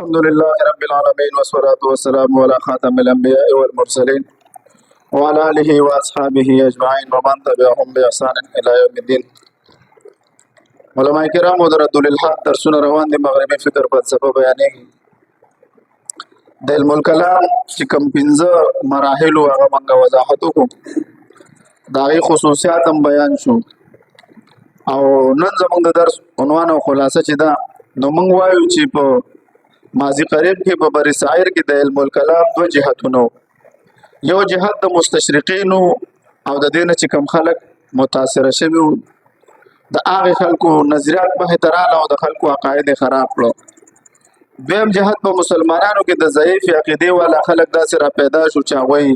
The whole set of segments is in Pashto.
الحمد لله رب العالمين والصلاة والسلام على خاتم الأنبياء والمرسلين وعلى آله وأصحابه أجمعين ومن تبعهم بإحسان إلى يوم الدين. علماء کرام درد للحق درسونه روان دي مغربي فکر فلسفه بیانېږي. د علم الکلام چې کوم 15 مراحل هغه موږ وضاحت وکړو، د هغې خصوصیات هم بیان شو او نن زموږ د درس عنوان او خلاصه چې ده نو موږ وایو چې په ماضي قریب کې په بر صغیر کې د علم الکلام دوه جهتونه، یو جهت د مستشرقینو او د دې نه چې کوم خلک متاثره شوي وو د هغې خلکو نظریات مخې ته راغله او د خلکو عقاید یې خراب کړو. دویم جهت په مسلمانانو کې د ضعیف عقیدې والا خلک داسې را پیدا شو چې هغوی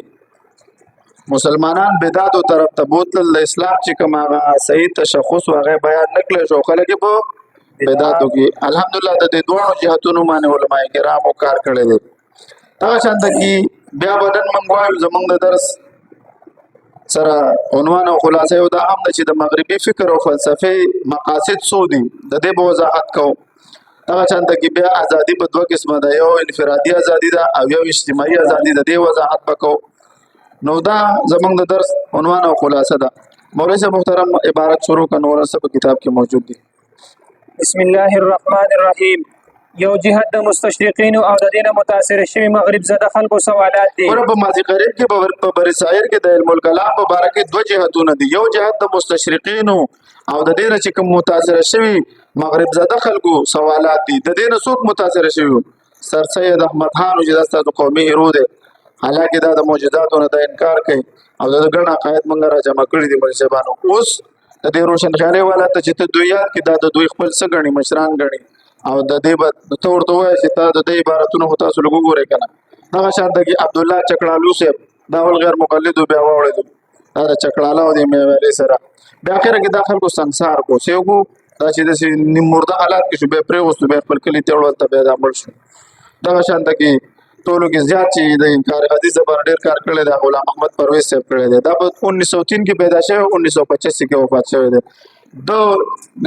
مسلمانان بدعتو طرف ته بوتلل، د اسلام چې کوم هغه صحیح تشخص و هغه بیان نه کړی شو، خلک یې په بدعتو کې الحمدلله د دې دواړو جهتونو باندې علما کرامو کار کړی دی. هغه شانته کې بیا به نن موږ وایو زموږ د درس سره عنوان او خلاصه یو دا هم ده چې د مغربي فکر او فلسفې مقاصد څو دي، د دې به وضاحت کوو. هغه شانته کې بیا ازادي په دوه قسمه ده، یو انفرادي ازادي ده او یو اجتماعي ازادي ده، د دې وضاحت به کوو. نو دا زموږ د درس عنوان او خلاصه ده. مولوي صاحب محترم عبارت شروع کړه، نور څه په کتاب کې موجود دي. بسم الله الرحمن الرحیم. یو جهت د مستشرقینو او د دینه متاثر شوي مغرب زده خلکو سوالات دي. ګوره په ماضي قریب کې په بر صغیر کې د علم الکلام په باره کې دوه جهتونه دي، یو جهت د مستشرقینو او د دې نه چې کوم متاثر شوي مغرب زده خلکو سوالات دي. د دې نه څوک متاثر شوي؟ سر سید احمد خان چې دا ستاسو قومي هیرو دی، حالانکې دا د معجزاتو نه د انکار کوي او د ګڼ عقاید موږ را جمع کړي دي مولوي صاحبانو. اوس د دې روشنخیالۍ والا ته چې ته دوی یاد کړي دا د دوی خپل څه ګڼي، مشران ګڼي او د دې به ته ورته ووایې چې تا د دې عبارتونه خو تاسو لږ وګورئ که نه. هغه شانته کې عبدالله چکړالو صاحب دا ول غیر مقلد بیا واوړېدو دا د چکړاله او د میوالې سره بیا اخره کې دا خلکو سنګسار کو څه وکړو، دا چې داسې نیم مرده حالات کې شو، بیا پرېوستو، بیا خپل کلي ته وړل ته بیا دا مړ شو. دغه شانته کې ټولو کې زیات چې د انکار حدیث باندې ډېر کار کړی دی غلام محمد پرویز صاحب کړی دی. دا په 1903 کې پیدا شوی، 1985 کې وفات شوی دی. د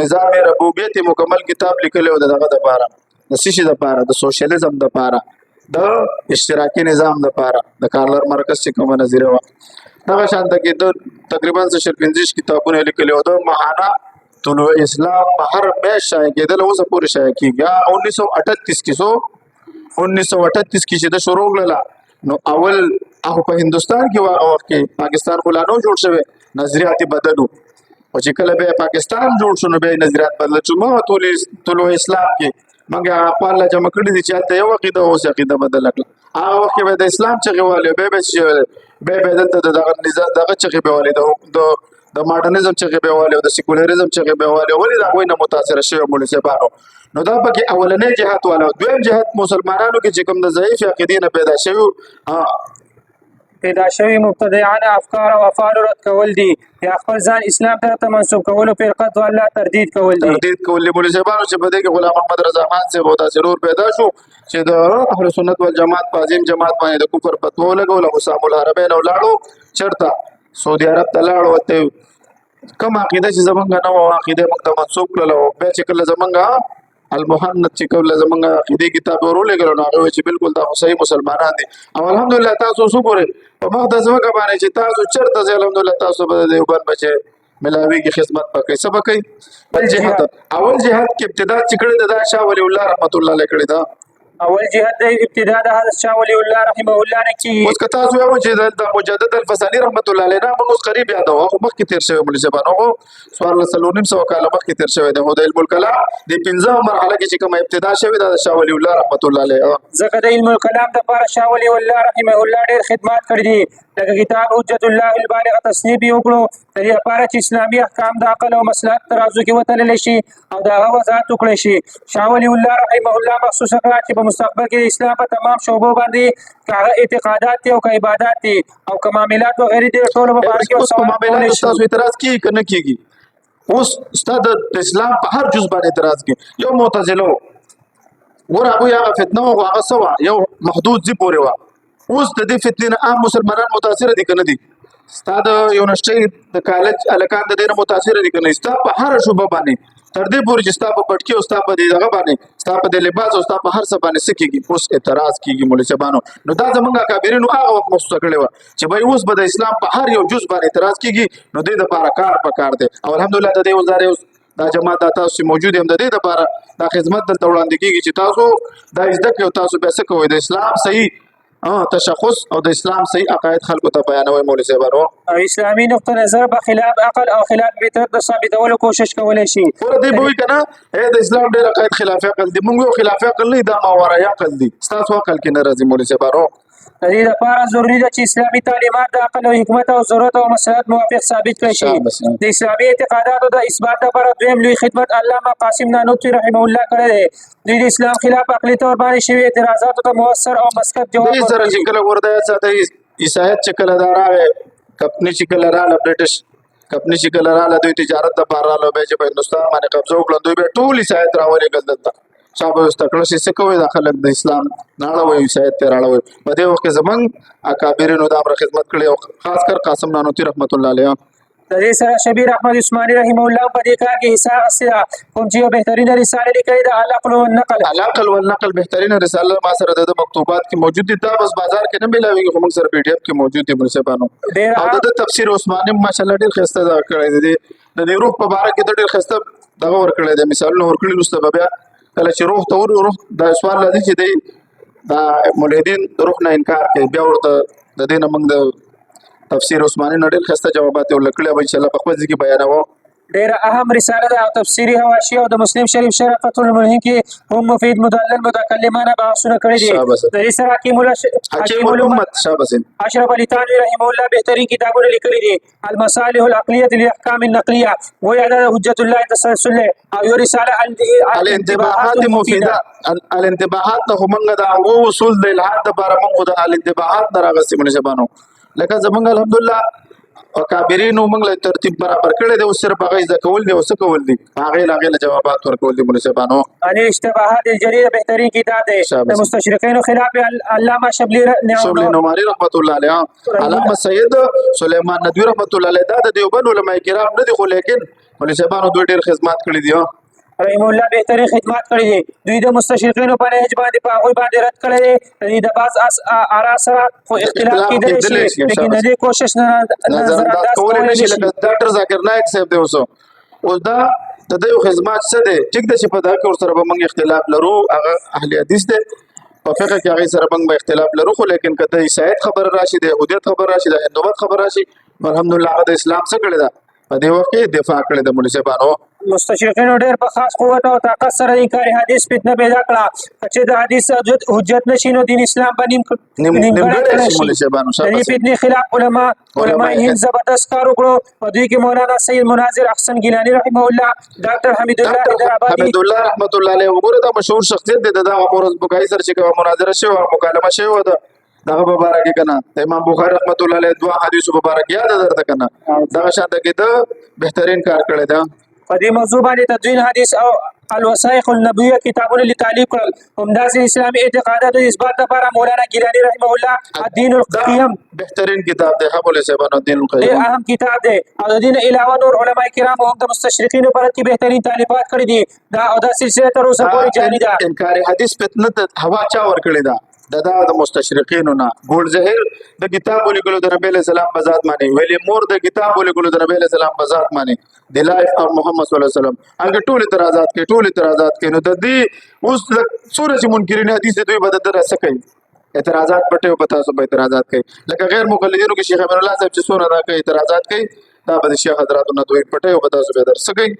نظام ربوبیت مکمل کتاب لیکلی و دغه دپاره، د څه شي دپاره؟ د سوشلیزم دپاره، د اشتراکي نظام دپاره، د کارلر مرکز چې کومه نظریه وه. دغه شانته کې د تقریبا 150 کتابونه یې لیکلي او د ماهانه طلوع اسلام په هر میاشت شایع کېدل، اوسه پورې شایع کېږي. 1938 کې چې د شروع کړله نو اول هغه په هندوستان کې هغه وخت کې پاکستان خو لا نه جوړ شوی، نظریات یې بدل و او چې کله بیا پاکستان جوړ شو نو بیا یې نظریات بدل شو. ما طلوع اسلام کې موږ اقوال لا جمع کړي دي چې هلته یو عقیده اوس عقیده بدله کړه. هغه وخت کې به د اسلام چغې والې، بیا به دلته د دغه چغې به والې، د ماډرنزم چغې به والې او د سیکولریزم چغې به والې. ولې د هغوی نه متاثره شوي مولوي صاحبانو؟ نو دا پکې اولنی جهت والا. دویم جهت مسلمانانو کې چې کوم د ضعیف عقیدې نه پیدا شوي مبتدعانه افکار او افعال رد کول دي، یا خپل ځان اسلام ته منسوب کولو فرقت والله تردید کول دي. مولوي صاحبانو چې په دې کې غلام محمد رضا خان صاحب او داسې نور پیدا شو چې د اهل سنت والجماعت په عظیم جماعت باندې د کفر فتوا ولګوله. حسام الحرمین ولاړو چېرته؟ سعودي عرب ته لاړو. ورته کوم عقیده چې زمونږ نه وه عقیده موږ ته منسوب کړله او بیا چې کله زمونږ المحنت چې کله زمونږ عقیدې کتاب ورولېږلو نو هغه وایي چې بلکل دا خو صحیح مسلمانان دي. او الحمدلله تاسو اوس وګورئ په مخته ځمکه باندې چې تاسو چېرته ځئ الحمدلله تاسو به د دیوبند بچې ملاویږي خدمت به کوي. څه به کوي؟ بل جهت اول جهت کې ابتدا چې کړې ده دا شاه ولی الله رحمت الله علیه کړې ده. اول جهت د ابتدا د حضرت شاه ولی الله رحمه الله نه کېږي. اوس که تاسو وایو چې د مجدد الفساني رحمت الله علیه نه موږ اوس قریب یادوو، خو مخکې تېر شوی مولوي صاحبانو، هغو 1400 کاله مخکې تېر شوی دی. خو د علم الکلام د 15 مرحله کې چې کومه ابتدا شوې ده د شاه ولی الله رحمت الله علیه. ځکه د علم الکلام دپاره شاه ولی الله رحمه الله ډېر خدمات کړي دي. لکه کتاب حجت الله البالغ تصنیف یې وکړو د دې لپاره چې اسلامي احکام د عقل او مصلحت ترازو کې وتللی شي او د هغه وضاحت وکړی شي. شاه ولی الله رحمه الله مخصوصه کړه چې په مستقبل کې د اسلام په تمام شعبو باندې که هغه اعتقادات دي او که عبادات دي او که معاملات وغیرې دي ټولو په باره کې تاسو اعتراض کیږي که نه کیږي؟ اوس ستا د اسلام په هر جز باندې اعتراض کوي. یو معتزله ګوره هغوی هغه فتنه وه هغه څه وه یو محدود ځي پورې وه. اوس د دې فتنې نه عام مسلمانان متاثره دي که نه دي؟ ستا د یونیورسټۍ د کالج هلکان د دې نه متاثره دي که نه؟ ستا په هره شعبه باندې تر دې پورې چې ستا په پټکي او ستا په دې دغه باندې ستا په دې لباس او ستا په هر څه باندې څه کېږي اوس اعتراض کېږي مولوي صاحبانو. نو دا زمونږ اکابرینو هغه وخت مخصوصه کړې وه چې بھائی اوس به د اسلام په هر یو جز باندې اعتراض کېږي، نو دې دپاره کار پکار دی. او الحمدلله د دې وزارې اوس دا جماعت دا تاسو چې موجود یم د دې دپاره دا خدمت دلته وړاندې کېږي چې تاسو دا زده کړئ او تاسو بیا څه کوئ د اسلام صحیح تشخص او د اسلام صحیح عقاید خلکو ته بیانوي مولوي صاحبانو. اسلامي نقطه نظر به خلاف عقل او خلاف فطرت د ثابتولو کوشش کولی شي. ور دې به وي که نه د اسلام ډېر عقاید خلاف عقل دي، موږ یو خلاف عقل نه دا ماورای عقل دي، ستاسو عقل کې نه راځي مولوي صاحبانو. د دې لپاره ضروري ده چې اسلامي تعلیمات د عقل او حکمت او ضرورت او مصلحت موافق ثابت کړي شي. د اسلامي اعتقاداتو د اثبات لپاره دویم لوی خدمت علامه قاسم نانوتوي رحمه الله کړی دی. دوی د اسلام خلاف عقلي طور باندې شوي اعتراضاتو ته مؤثر او مسکت جواب ورکړی. سره چې کله ورته ساته عیسایت چې کله دا راغی، کپنی چې کله راغله، برټش کپنی چې کله راغله، دوی تجارت دپاره راغله، بیا چې په هندوستان باندې قبضه وکړه، دوی بیا ټول عیسایت راولېږل دلته. چا به ورته کړه چې څه کوئ دا خلک د اسلام نه اړوئ، عیسایت ته راړوئ. په دې وخت کې زموږ اکابرینو دا امر خدمت کړی او خاص کر قاسم نانوتوي رحمت الله علیه. د دې سره شبیر احمد عثماني رحمه الله په دې کار کې حصه اخیستې ده، کوم چې یو بهترینه رساله لیکلې ده العقل والنقل. العقل والنقل بهترینه رساله ما سره د مکتوبات کې موجود دي، دا بس بازار کې نه ملاویږي، خو موږ سره پی ډي اف کې موجود دي مولوي صاحبانو. او د تفسیر عثماني ماشاءالله ډېر ښایسته دا کړی دی. د دې روح په باره کې د ډېر ښایسته دغه ورکړی دی، مثالونه ورکړي. وروسته به بیا کله چې روح ته روح دا سوال راځي چې دی دا ملحدین روح نه انکار کوي، بیا ورته د دې نه موږ د تفسیر عثماني نه ډېر ښایسته جوابات یې ورله کړي، به انشاءالله په خپل ځای کې بیانوو. ډېره اهم رساله ده او تفسیري حواشي او د مسلم شریف شرح فتح الملحین کې هم مفید مدلل متکلمانه بحثونه کړي دي. د دې سره حکیم الامت اشرف علي تانوي رحمه الله بهترین کتابونه لیکلي دي. المصالح العقلیه للاحکام النقلیه وایي دا حجت الله تسلسل او یو رساله الانتباهات مفیده. الانتباهات ته موږ د هغو اصول د الحاد دپاره موږ د الانتباهات نه راغستې مولوي صاحبانو. لکه زموږ الحمدلله اکابرینو موږ له ترتیب برابر کړی دی، اوس صرف هغه زده کول دي او څه کول دي، هغې له جوابات ورکول دي مولوي صاحبانو. الاشتباهات الجلیله بهترین کتاب دی د مستشرقینو خلاف علامه شبلی نعماني رحمت الله علیه، علامه سید سلیمان ندوي رحمت الله علیه. دا د دیوبند علماء کرام نه دي، خو لیکن مولوي صاحبانو دوی ډېر خدمات کړي دي رحم الله، بهترین خدمات کړي دي. دوی د مستشرقینو په نهج باندې په هغوی باندې رد کړی دی. دوی د بعض آرا سره خو اختلاف کېدلی شي، لیکن د دې کوشش نظرانداز کولی نه شي. لکه ډاکټر ذاکر نایک صاحب دی، اوس دا د دوی خدمات څه دی؟ ټیک ده چې په دغه کې ورسره به موږ اختلاف لرو، هغه اهل حدیث دی، په فقه کې هغې سره موږ به اختلاف لرو، خو لیکن که د عیسایت خبره راشي، د یهودیت خبره راشي، د هندومت خبره راشي، الحمدلله هغه د اسلام څه کړې ده په دې وخت کې دفاع کړې ده مولوي صاحبانو. مستشرقینو ډېر په خاص قوت او طاقت سره د انکار حدیث فتنه پیدا کړه. که چې د حدیث حجت نشي نو دین اسلام به نیمګړی شي. د دې فتنې خلاف علماء هند زبردست کار وکړو. په دوی کې مولانا سید مناظر احسن ګیلاني رحمه الله، ډاکټر حمید الله رحمت الله علیه. وګوره دا مشهور شخصیت دی، د دغه مورز بخاري سره چې کومه مناظره شوې وه، مکالمه شوې وه، دغه په باره کې که نه د امام بخاري رحمت الله علیه 2 حدیثو په باره کې یاده درته که نه، دغه شانته کې ده بهترین کار کړی ده. په دې موضوع باندې تدوین حدیث او الوثائق النبویه کتابونه تعلیق کړل. همداسې اسلامي اعتقاداتو اثبات لپاره مولانا ګیلاني رحمه الله الدین القیم بهترین کتاب دی مولوي صاحبانو، الدین القیم ډېر اهم کتاب دی. او د دې نه علاوه نور علما کرامو هم د مستشرقینو په اړه کې بهترین تالیفات کړي دي. دا سلسله تر اوسه پورې جاري ده. انکار حدیث فتنه ته هوا چا ورکړې ده؟ د مستشرقینو نه. ګول زهیر د کتاب ولیکلو د نبی علیہ السلام په ذات باندې، ویلی مور د کتاب ولیکلو د نبی علیہ السلام په ذات باندې، د لایف اف محمد صلی الله علیه وسلم، هغه ټول اعتراضات کوي. نو د دې اوس څومره چې منکرین حدیث دوی به د څه کوي؟ اعتراضات پټوي، په تاسو به اعتراضات کوي. لکه غیر مقلدینو کې شیخ امین الله صاحب چې څونه دا کوي اعتراضات کوي، دا به د شیخ حضراتو نه دوی پټوي، په تاسو به در څه کوي؟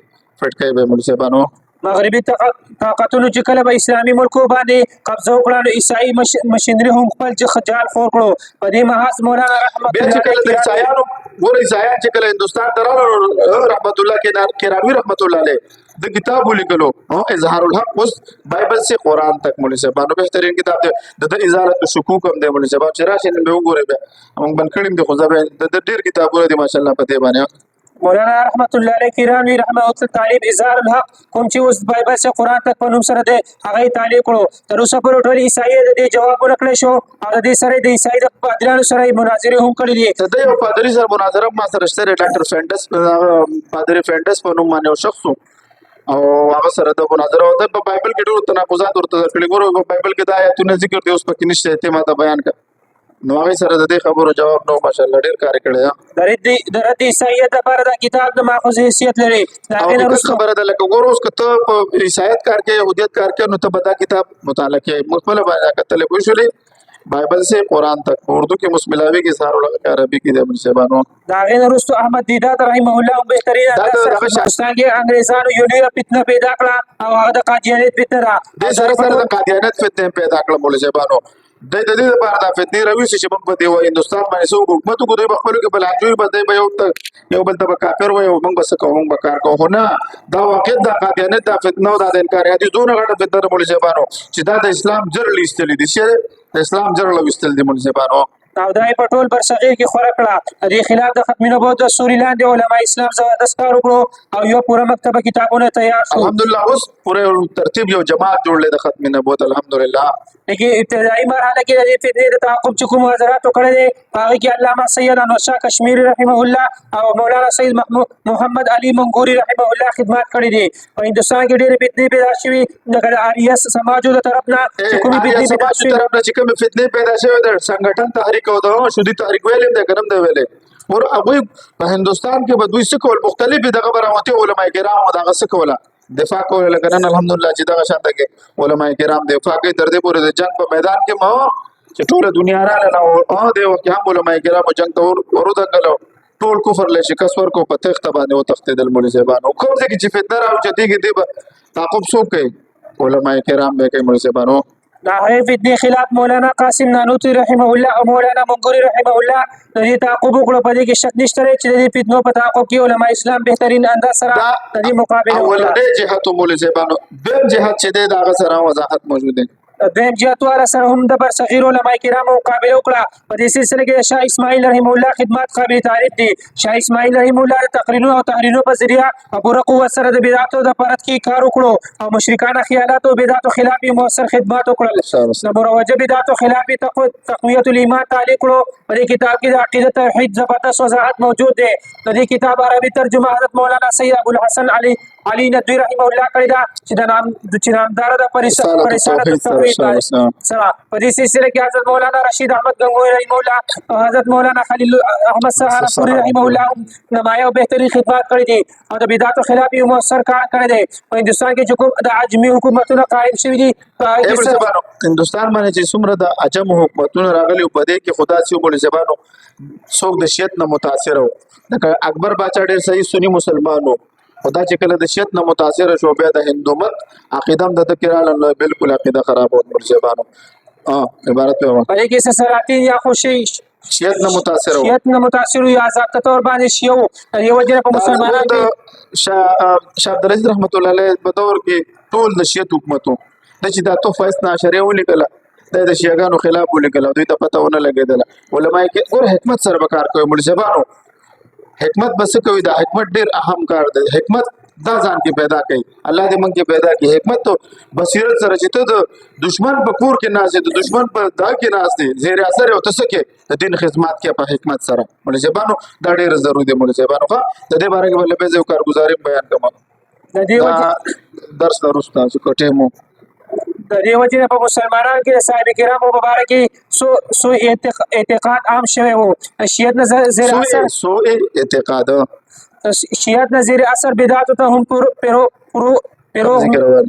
پټ کوي به مولوي صاحبانو. مغربي طاقتونو چې کله به اسلامي ملکو باندې قبضه وکړه نو عیسایي مشینري هم خپل جال خور کړو. په دې محاذ مولانا رحمت الله علیه عیسایانو ګوره، عیسایان چې کله هندوستان ته راغلل، رحمت الله کرامي رحمت الله علیه د کتاب ولیکلو اظهار الحق، اوس بایبل سے قرآن تک مولوي صاحبانو بهترین کتاب دی. د ازالت شکوک هم دی مولوي صاحب، چې راشي نن به وګورئ، بیا موږ بند کړي دي، خو زه د ډېر کتابونه دي ماشاءالله په دې باندې. مولانا رحمت الله علیه کرامي رحمه الله تعالی اظهار الحق کوم چې اوس بایبل سے قرآن تک په نوم سره دی هغه تعلیق کړو. تر اوسه پورې ټول عیسایي د دې جواب ورکړی شو، او د دې سره د عیسایي د پادریانو سره مناظرې هم کړې دي. د یو پادري سره مناظره ما سره شته، ډاکټر فینډس، پادری فینډس په نوم باندې یو شخص او هغه سره د مناظره او د بایبل کې ډېر تناقضات ورته کړي. ګورو بایبل کې دا آیاتونه ذکر دي اوس پکې نشته، ته ما ته بیان کړ. نو هغه سره د دې خبرو جواب نو ماشاءالله ډېر کار کړی. د رد عیسایت لپاره دا کتاب د ماخذ حیثیت لري. دا غیر خبره ده لکه ګورو اوس کته په عیسایت کار کې يهودیت کار کې نو ته به دا کتاب مطالعه کې مخبل باندې کتل کوی شولې بایبل سے قرآن تک اردو کې مسملاوی کې سارو لگا عربي کې د منسبانو. دا غیر رستو احمد دیدات رحمه الله بهترین پاکستان کې انګريزانو یو ډیر فتنه پیدا کړه او هغه د قادیانیت فتنه د سره د قادیانیت فتنه پیدا کړه منسبانو. د دې لپاره د فتنې راوي چې موږ په دی هندستان باندې سو حکومت کو دوی خپل کې بلانجوي بده به یو بل ته کافر وي او موږ بس کوو موږ کار کوو نه. دا واقع د قادیانیت د فتنه او د انکاریاتي دونه غټه فتنه منسبانو چې دا د اسلام جړ لیستل دي چې د اسلام جړ لوستل دي منسبانو. او دای په ټول برصغیر کې خوره کړه. د خلاف د ختم نبوت د سوري لاندې علما اسلام زبردست کار وکړو او یو پوره مکتبه کتابونه تیار شو. الحمدلله اوس پوره ترتیب یو جماعت جوړل د ختم نبوت الحمدلله. لیکن ابتدایي مرحله کې د فتنې د تعقب چې کوم حضرات کړی دي هغه کې علامه سید انور شاه کشمیری رحمه الله او مولانا سید محمد علي منګوري رحمه الله خدمات کړی دي. په هندستان کې ډېر فتنې پیدا شوي د آریاس سماجو د طرف نه چې کوم فتنې پیدا شوي چې کوم فتنې پیدا شوي د سنگठन تحریک او د شودي تحریک ویلې د ګرم دی ویلې ور هغه په هندستان کې بدوي څه کول مختلف دغه براوته علماء کرام دغه څه کوله دفاع کول لکه نن الحمدلله چې دغه شانته کې علماء کرام دفاع کوي تر دې پورې د جنگ په میدان کې مو چې ټول دنیا را نه او د وخت هم علماء کرام جنگ ته ورود کړو ټول کفر له شکست ورکو په تخت باندې او تخت د مولزبانو کوم ځکه چې فتنه راو چې دیګ دی تعقب سو کوي علماء کرام به کوي مولزبانو. دا هي فتنې خلاف مولانا قاسم نانوتي رحمه الله او مولانا منګوري رحمه الله د دې تعقب وکړو. په دې کې شک نشته چې د دې فتنو په تعقب کې علما اسلام بهترین انداز سره د دې مقابله ولې جهت مولزبانو د جهت چې د هغه سره وضاحت موجود دی. دویم جهت والا سره هم د برصغیر علماء کرامو مقابله وکړه. په دې سلسله کې شاه اسماعیل رحمه الله خدمات قابل تعریف دي. شاه اسماعیل رحمه الله د تقریرونو او تحریرونو په ذریعہ په پوره قوت سره د بدعاتو د پرد کې کار وکړو او مشرکانه خیالات او بدعاتو خلاف موثر خدمات وکړل. د مروجه بدعاتو خلاف تقویت الایمان تعلیق کړو. په دې کتاب کې د عقیده توحید زبردست وضاحت موجود دی. د دې کتاب عربي ترجمه حضرت مولانا سید ابو الحسن علي ندوی رحمه الله کړی دا چې نامدار د رساله سره. په دې سلسله کې حضرت مولانا رشید احمد گنگوی رحمه الله او حضرت مولانا خلیل احمد سهارپوری رحمه الله نمایه او بهترین خدمات کړی دي او د بدعاتو خلاف یو موثر کار کړی دی. په هندستان کې چې کوم د عجمی حکومتونه قائم شوي دي هندستان باندې چې څومره د عجم حکومتونه راغلي په دې کې خدا سي بول زبانو څوک د شیعت نه متاثر وو. د اکبر باچا ډېر صحیح سنی مسلمانو خدا چې کله د شیعت نه متاثر شو بیا د هندومت عقیده د تکرار بالکل عقیده خراب و مرزبانو عبارت په وایي کې سسراتین یا خوشی شیعت نه متاثر و شیعت نه متاثر یا ضابطه تور باندې شیو یو وجه په مسلمانانو کې شاه عبدالعزیز رحمت الله علیه په دور کې ټول د شیعت حکومتو د چې د توفه اسنا شریعه ولیکله د شیعاګانو خلاف ولیکله دوی ته پته ونه لګیدله علماء کې ګور حکمت سره وکړ کوي مرزبانو حکمت بس کوي دا حکمت ډیر اهم کار دی. حکمت دا ځان کې پیدا کوي الله دې موږ کې پیدا کړي. حکمت تو بصیرت سره چې ته د دشمن په کور کې ناز دي دشمن په دا کې ناز دي زیر اثر او تاسو کې د دین خدمت کې په حکمت سره مولزبانو دا ډیر ضروري دی. مولزبانو ښه د دې باره کې بل به زو کارګزاري بیان کوم د دې وجه درس دروسته چې کوټه مو د دې وجه په مسلمانانو کې صاحب کرامو مبارکي سو اعتقاد عام شوی وو. شیعت نظر زیر اثر سو اعتقاد شیعت نظر اثر بدعت ته هم پیرو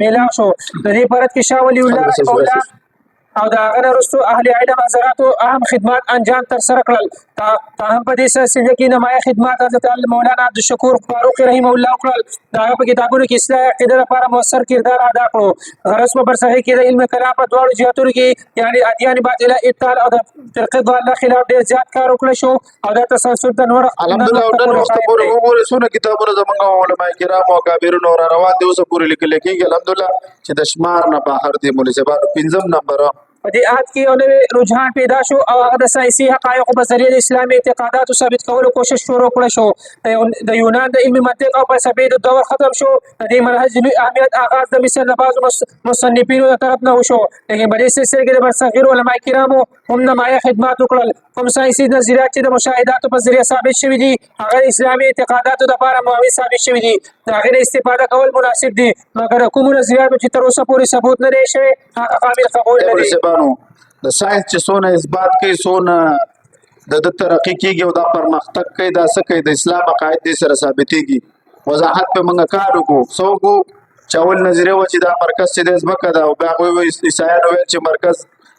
میلا شو. د دې پرد کې شاه ولی الله رحمه الله او دا غره رستو اهل علم حضرات اهم خدمات انجام تر سره کړل. تاهم په دې سلسله کې نمایه خدمات حضرت مولانا عبدالشکور فاروقی رحمه الله کړل. دا په کتابونو کې اصلاح عقیده لپاره موثر کردار ادا کړو. غرض په برصغیر کې د علم کلام په دواړو جهاتونو کې یعنی ادیان باطله ابطال او د فرقه ضاله خلاف ډېر زیات کار وکړل شو او دا تسلسل د نور الحمدلله نن وخت پورې وګورئ څونه کتابونه زمونږ علماء کرام او کابرونو روان دي اوس پورې لیکل کېږي الحمدلله چې د شمار نه بهر دي مولزبانو 5 نمبر په دې آیت کې یو نوی رجحان پیدا شو او هغه د ساینسي حقایقو په ذریعه د اسلامي اعتقاداتو ثابت کولو کوشش شروع کړی شو. د یونان د علمي منطق او فلسفې د دور ختم شو. د دې منهج لوی اهمیت آغاز د مصر د بعضو مصنفینو د طرف نه وشو، لیکن په دې سلسله کې د برصغیر علما کرامو هم نمایه خدمات وکړل. کوم ساینسي نظریات چې د مشاهداتو په ذریعه ثابت شوي دي هغه د اسلامي اعتقاداتو لپاره معاون ثابت شوي دي. د هغې نه استفاده کول مناسب دي، مګر کومو نظریاتو چې تر اوسه پورې ثبوت نه دی شوی هغه قابل قبول نه دي. د ساينس چې څونه اثبات کوي څونه د ترقی کیږي او د پرمختګ کوي دا څه کوي د اسلام عقاید دې سره ثابتېږي. وضاحت په موږ کار وکړو څوک چاول نظریه و چې دا مرکز چې د ځمکه ده او بیا هغوی عیسایانو ویل چې مرکز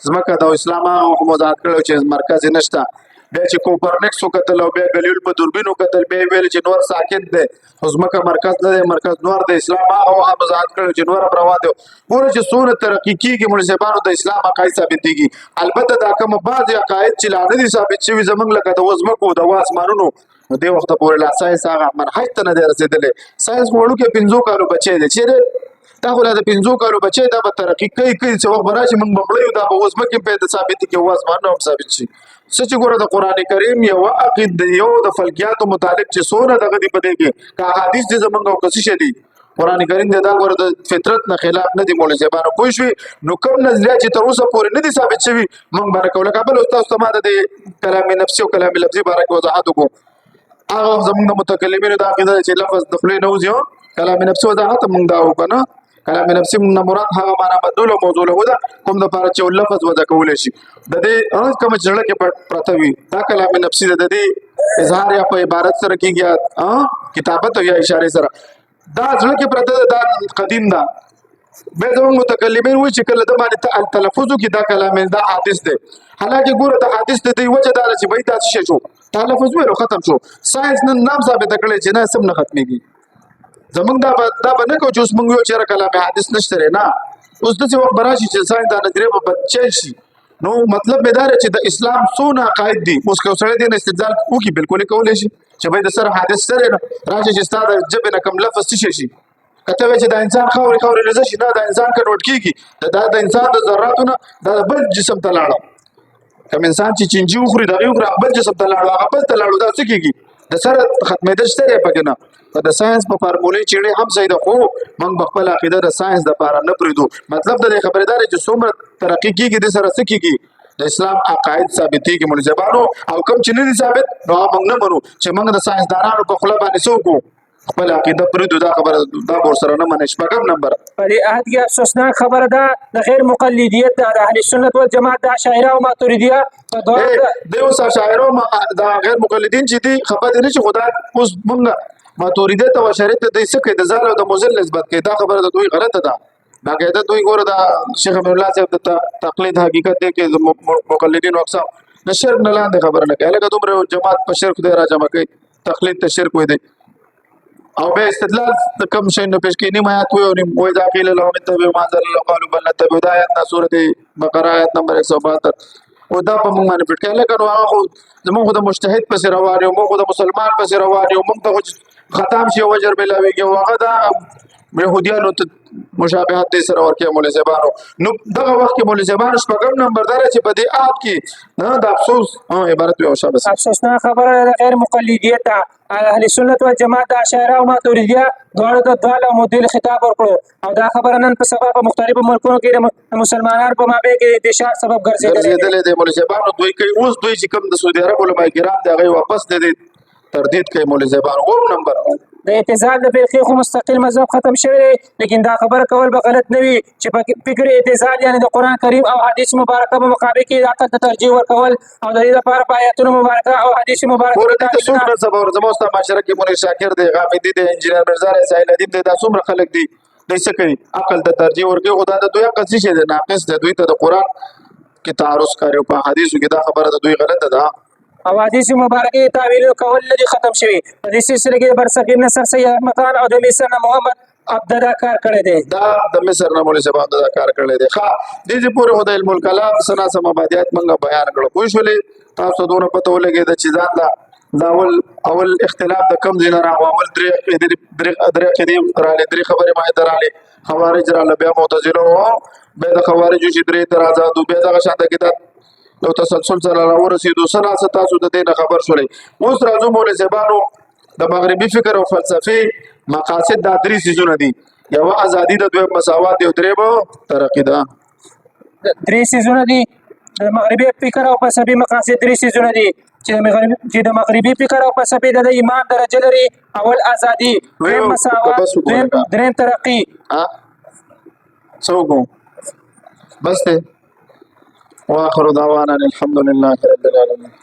ځمکه ده او اسلام هغه وضاحت کړی چې مرکز یې نشته. بیا چې کوپرنیکس وکتل او بیا ګلیل په دوربین وکتل بیا ویل چې نور ساکت دی خو ځمکه مرکز نه دی، مرکز نور دی. اسلام هغه وضاحت کړی چې نور روان دی. ګوره چې څومره ترقي کېږي ملزمانو د اسلام عقاید ثابتېږي. البته دا کوم بعضې عقاید چې لا نه دي ثابت شوي زموږ لکه د ځمکو د آسمانونو دې وخته پورې لا ساینس هغه مرحج ته نه دی رسېدلی. ساینس په وړوکې 5 کالو بچی دی چېرې دا خو لا د 5 کالو بچی دا به ترقي کوي چې وخت به راشي موږ به مړه یو دا به ځمکې په ثابتې کې او آسمانونه هم ثابت شي. څه چې ګوره د قرآن کریم یوه عقید یو د فلکیاتو متعلق چې څونه دغه دي په دې کې که احادیث دي زموږ او که څه شی دي قرآن کریم دی دا ګوره د فطرت نه خلاف نه دي. مولوي صاحبانو پوه شوي نو کوم نظریات چې تر اوسه پورې نه دي ثابت شوي موږ به نه کوو. لکه بل استاد ته ما د کلام نفسي او کلام لفظي باره کې وضاحت وکړو. هغه زموږ د متکلمینو د عقیده چې لفظ د خولې نه وځي کلام نفسي وضاحت موږ دا وکړو نه. کلام نفسي نه مراد هغه معنا بدلول او موضوع له ده کوم د لپاره چې لفظ وضع کولی شي د دې کوم چې زړه کې پرته وي دا کلام نفسي د دې اظهار یا په عبارت سره کېږي کتابت او یا اشاره سره دا زړه کې پرته دا قدیم ده. به زموږ متکلمین وایي چې کله د باندې تلفظ وکړي دا کلام دا حادث دی. حالانکه ګوره د حادث د دې وجه دا ده چې دا څه شو تلفظ ویلو ختم شو. ساینس نن نام ثابت کړی چې نه سم نه ختمېږي. زمونږ دا به نه کوو چې اوس مونږ ویو چې کلام حدیث نشته نه. اوس داسې وخت به راشي چې ساینس دا نظریه به بدچل شي. نو مطلب مې دا دی چې د اسلام څونه عقاید دي اوس که سړی دې نه استدلال وکړي بالکل یې کولی شي چې باید د سره حدیث سره راشي چې ستا د ژبې نه کوم لفظ څه شي کته وایي چې د انسان خاورې لزه شي نه د انسان کنورټ کېږي دا د انسان د ذراتو نه دا د بل جسم ته لاړه. کوم انسان چې چینجي وخوري دغه وخوري بل جسم ته لاړو هغه بل ته لاړو دا څه کېږي د سره ختمېدل شته یې پکې نه. د ساينس په فارمولې چېړې هم صحیح ده خو موږ په خپل عقیده د ساينس دپاره نه پرېږدو. مطلب د دې خبرې دا دی چې څومره ترقي کېږي د سره څه کېږي د اسلام عقاید ثابتېږي مولوي صاحبانو او کوم چې نه دي ثابت نو هغه موږ نه منو چې موږ د ساینسدانانو په خوله باندې څه وکړو خپل عقیده پرېږدو. دا خبره دا ورسره نه منې. شپږم نمبر په دې عهد کې افسوسناک خبره ده د غیر مقلدیت د اهل سنت والجماعت د اشاعره او ماتوریدیه په دور د اوس اشاعره د غیر مقلدین چې دي خبره دې نه چې خدا اوس موږ ماتوریدیت او اشاعره ته د څه کوي د زال او د مزل نسبت کوي دا خبره د دوی غلطه ده. باقاعده دوی ګوره د شیخ ابن الله صاحب د تقلید حقیقت دی کې مقلدین اقسام د شرک نه لاندې خبره نه کوي. لکه دومره جماعت په شرک دی راجمع کوي تقلید ته شرک وي دی او به استدلال د کوم شي نه پېښ کوي. نیم آیات وي او نیم وایي دا قیل لهم اتبعوا ما انزل الله قالوا بل نتبع دا آیات نه سورۃ بقره آیات نمبر 172 او دا په موږ باندې پټ کړي. لکه نو هغه زموږ د مجتهد پسې روان یو موږ د مسلمان پسې روان یو موږ ته ختم شي او اجر ملاويږي او هغه دا يهوديانو ته مشابهت دې سره ورکه مولوي صاحبانو. نو دغه وخت کې مولوي صاحبانو شپږم نمبر دار چې په دې آیات کې د افسوس عبارت وي او شابه افسوسناک خبره د غیر مقلدیت اهل سنت والجماعت د اشاعره او ماتوریدیه دواړو ته دواړه مدل خطاب ورکړو او دا خبره نن په سبا په مختلفو ملکونو کې د مسلمانانو په مابین کې د انتشار سبب ګرځېدلی دی. مولوي صاحبانو دوی کوي اوس دوی چې کوم د سعودي عرب علماء کرام دی هغه واپس دي تردید کوي. مولوي صاحبانو اووم نمبر د اعتزال د فرقې خو مستقل مذهب ختم شوی دی لیکن دا خبره کول به غلط نه وي چې په فکر اعتزال یعنی د قرآن کریم او حدیث مبارکه په مقابل کې د عقل ته ترجیح ورکول او د دې لپاره په آیاتونو مبارکه او حدیث مبارکه ورته څومره صبر زموږ ستاسو معاشره کې مولوي شاکر دی غامدي دی انجینر مرزا سایل ادیب دی دا څومره خلک دي دوی څه کوي عقل ته ترجیح ورکوي. خدا د دوی عقل څه دی ناقص دی دوی ته د قرآن کې تعارض کوي او په حدیثو کې دا خبره د دوی غلطه ده او حدیث مبارکه تعویل کول لري ختم شوی. په دې سلسله کې برصغیر نصر سید احمد خان او د مصر محمد عبدالله کار کړی دی. دا د مصر نه مولوي صاحب دا کار کړی دی. ښه دې پورې خدای علم الکلام سنا سم مبادیات موږ بیان کړو. پوه شولې تاسو دونه پته ولګي چې ځان دا اول اختلاف د کم ځای نه راغلی درې خبرې ما درالې خوارج رااله بیا معتزله بیا د خوارجو چې درې اعتراضاتو بیا دغه شانته کتاب یو تسلسل سره راورسېدو څه تاسو د دې نه خبر شولئ. اوس راځو مولوي صاحبانو د مغربي فکر او فلسفې مقاصد دا درې څیزونه دي. یوه ازادي ده، دویم مساوات دی او درېیم ترقي ده. درې څیزونه دي د مغربي فکر او فلسفې مقاصد درې څیزونه دي چې د مغربي فکر او فلسفې د ایمان درجه لري. اول ازادي، دویم مساوات، درېیم ترقي. څه وکړو بس دی. واخر دعوانا الحمد لله رب العالمين.